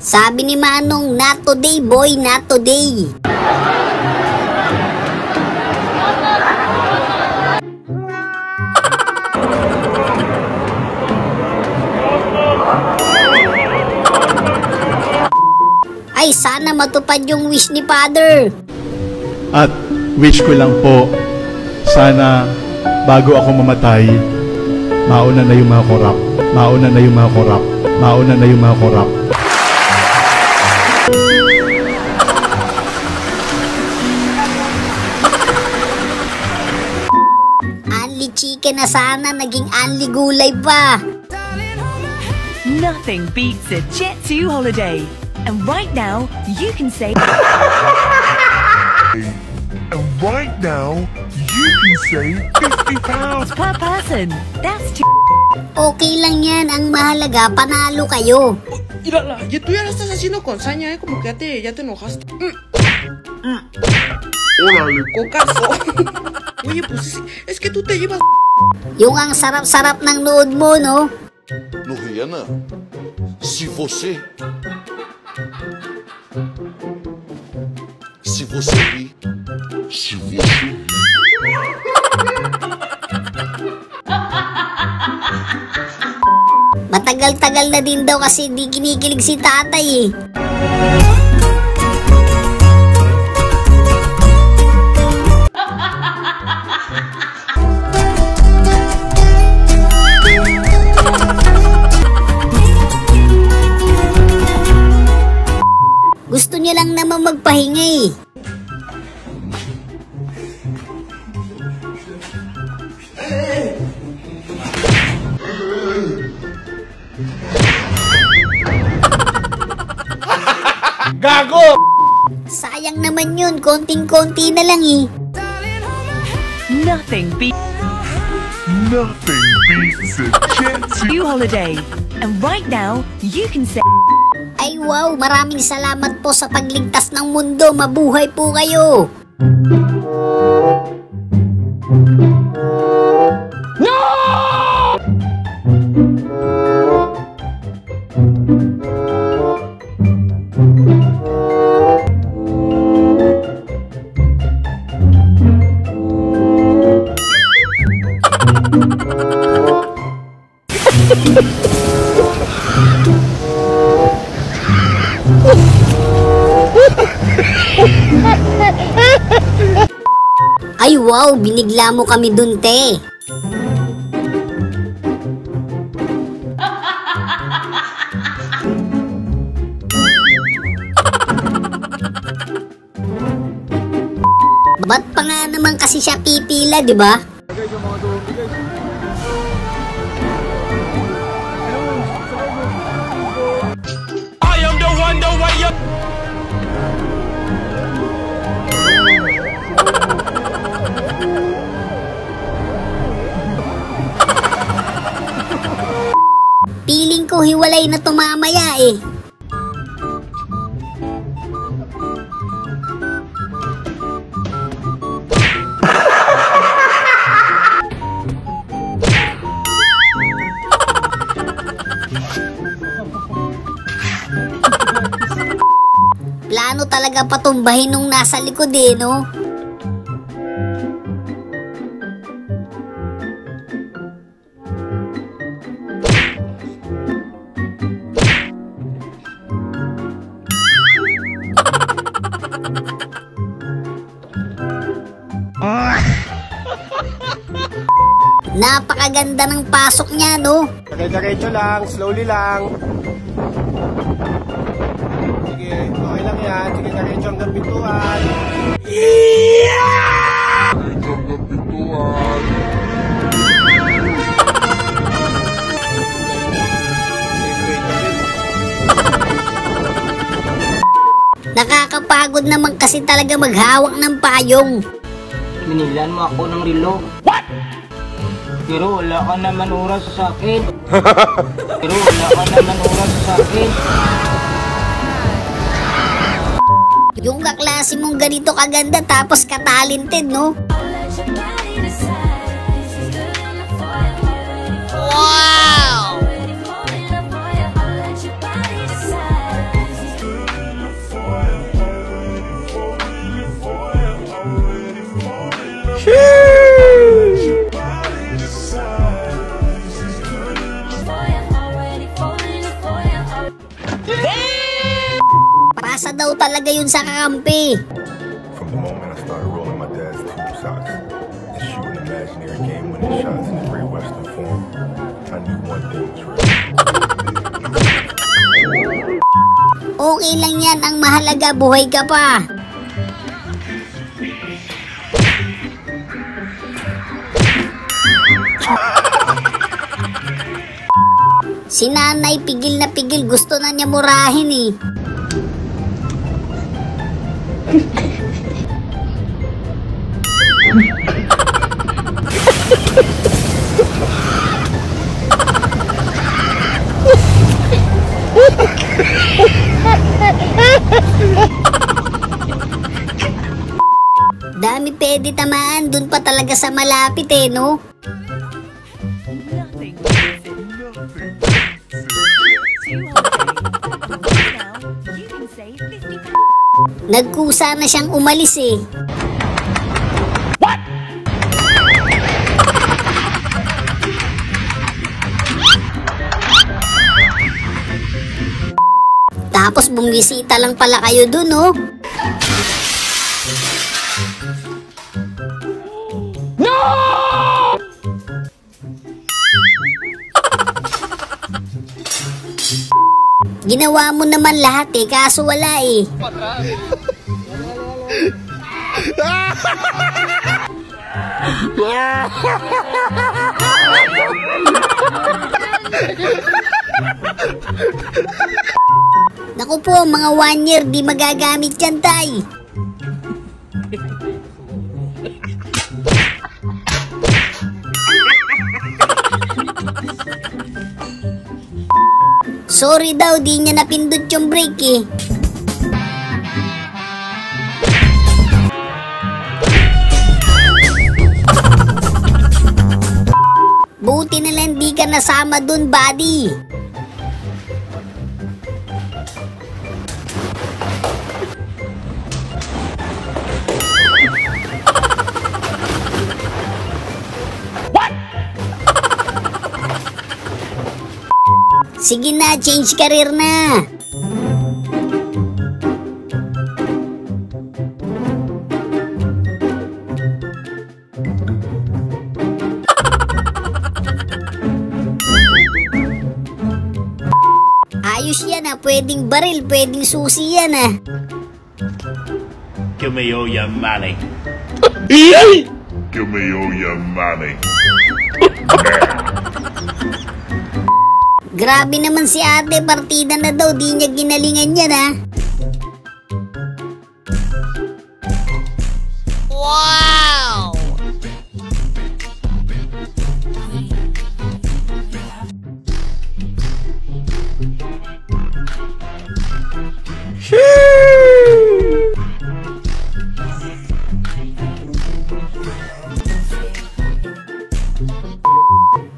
Sabi ni Manong, not today boy, not today. Ay, sana matupad yung wish ni Father. At wish ko lang po, sana bago ako mamatay, mauna na yung mga korap. Mauna na yung mga korap. Mauna na yung mga korap. Anli chicken na sana, naging anli gulay pa. Nothing beats a Jet2 holiday. And right now, you can save... And right now, you can save £50 per person. That's too... Okay lang yan, ang mahalaga, panalo kayo. Mírala, ya tú ya la estás haciendo con saña, como que ya te enojaste. Órale. Cocazo. Oye, pues es que tú te llevas... Yung ang sarap-sarap ng nood mo, no? No, Rihanna, se você rir, Matagal-tagal na din daw kasi di kinikilig si tatay eh. Gusto niya lang naman magpahinga eh. Gago! Sayang naman yun, konting-konti na lang eh. Nothing beats a Jet2 holiday. And right now, you can save... Ay wow, maraming salamat po sa pagligtas ng mundo. Mabuhay po kayo. Ay wow, binigla mo kami dun, te. Ba't pa nga naman kasi siya pipila, di ba? I am the one, the way you... Piling ko hiwalay na tumamaya eh. Plano talaga patumbahin nung nasa likod eh, no? Napakaganda ng pasok niya, no? Diretso lang, slowly lang. Sige, okay lang yan. Sige, diretso hanggang pintuan. Yeah! Diretso hanggang pintuan. Nakakapagod naman kasi talaga maghawak ng payong. Minilan mo ako ng relo. What? Pero wala ka naman oras sa akin. Pero wala ka naman oras sa akin. Yung kaklase mong ganito kaganda tapos ka-talented, no? Wow! Pasa daw talaga yun sa kakampi. From the moment I started rolling my dad's tube socks and shooting imaginary game-winning shots in the Great Western form, I knew one thing was real. Okay lang yan, ang mahalaga buhay ka pa. Si nanay pigil na pigil, gusto na niya murahin eh. Dami pwede tamaan, dun pa talaga sa malapit eh, no? Nothing beats it. Two holiday. Now you can save £50. Nagkusa na siyang umalis eh. Tapos bumisita lang pala kayo dun, no? Ginawa mo naman lahat eh, kaso wala eh. Naku po, mga 1 year di magagamit yan, tay. Sorry daw, di niya napindot yung brake eh. Buti na lang di ka nasama dun, buddy. Sige na, change career na. Ayos yan ah, pwedeng baril, pwedeng susi yan ah. Give me all your money. Give me all your money. Grabe naman si ate, partida na daw, di niya ginalingan yan ah. Wow!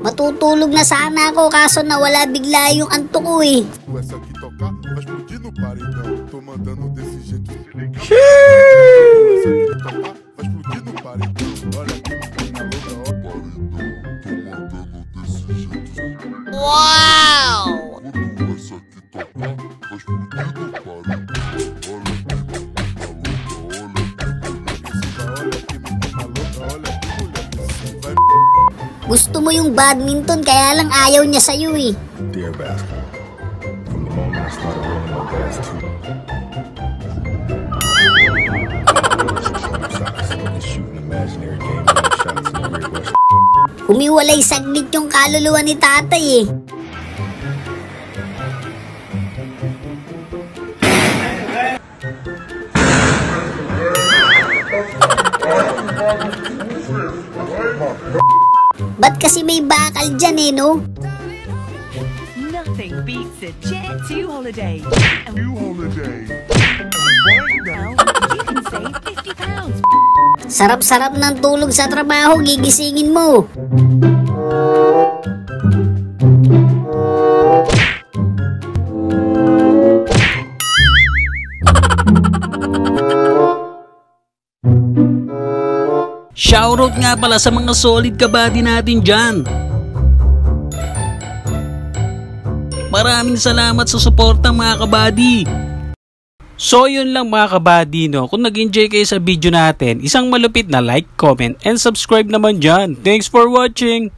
Matutulog na sana ako kaso nawala bigla yung antok ko eh. Essa aqui tocar, vai explodir no paredão. Tô mandando desse jeito se ligar. Essa aqui tocar, vai explodir no paredão. Olha aqui, menina louca, ó. Paredão, tô mandando desse jeito. Wow! Quando essa aqui tocar, vai explodir no paredão. Olha aqui, menina louca, olha aqui, mulher. Vai. Gusto mo yung badminton kaya lang ayaw niya sa'yo eh. Dear basketball, from the moment I started rolling my dad's tube socks and shooting imaginary game-winning shots in the Great Western. Humiwalay saglit yung kaluluwa ni tatay eh. Ba't kasi may bakal dyan eh, no? Nothing beats a Jet 2 holiday. And You holiday. now you can save £50. Sarap-sarap ng tulog sa trabaho, gigisingin mo. Shoutout nga pala sa mga solid kabady natin dyan. Maraming salamat sa suporta mga kabady. So yun lang mga kabady, no? Kung nag-enjoy kayo sa video natin, isang malupit na like, comment, and subscribe naman dyan. Thanks for watching!